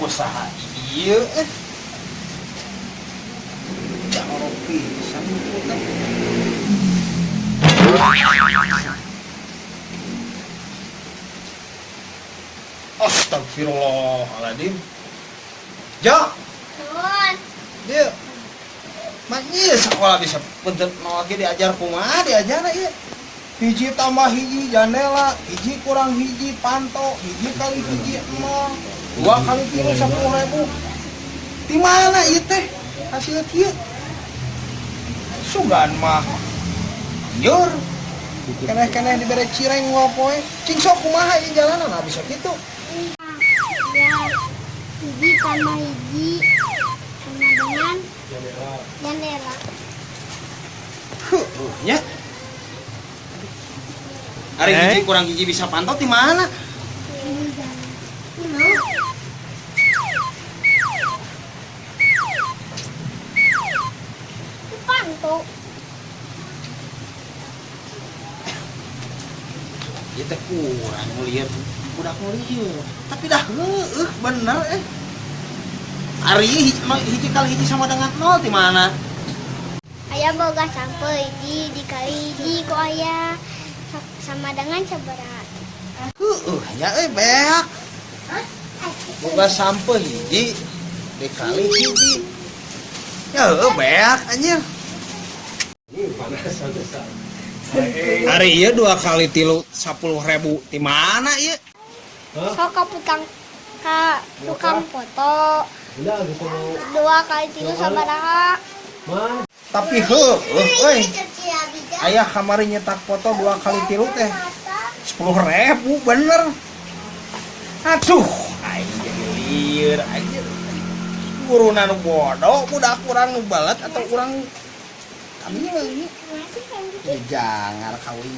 usaha iya jangan pisan putar. Astagfirullahaladzim. Ja, Nuhun. dia maknya sekolah bisa bentuk lagi diajar kumaha diajar ya. Hiji tambah hiji jandela, hiji kurang hiji panto, hiji kali hiji 0, 2 kali 3 10.000. Di mana ieu teh hasil kieu? Sugan mah anjur. Keneh-keneh dibere cireng poe. Cing sok kumaha ieu jalanan bisa kitu. Ya, hiji tambah hiji sama dengan jendela. Nya. Ari hiji kurang hiji bisa pantau di mana? Pantu. Ieu teh kurang ngeliat budak ngeliat. Tapi dah bener Ari hiji kali hiji sama dengan 0 di mana? Aya boga sampai hiji dikali hiji ku aya sama dengan seberat. Ya beak. Boga sampai hiji dikali hiji. Ya beak anjir. Hari ieu 2 kali 3 10.000 di mana ieu? Sok ka tukang foto. 2 kali 3 sabaraha. Tapi euy. Aya kamari nyetak foto 2 kali 3 teh 10.000 bener. Aduh, aing jadi lieur anjir. Guruna nu bodoh, budak kurang nu balat atau kurang kami ini jangan kawin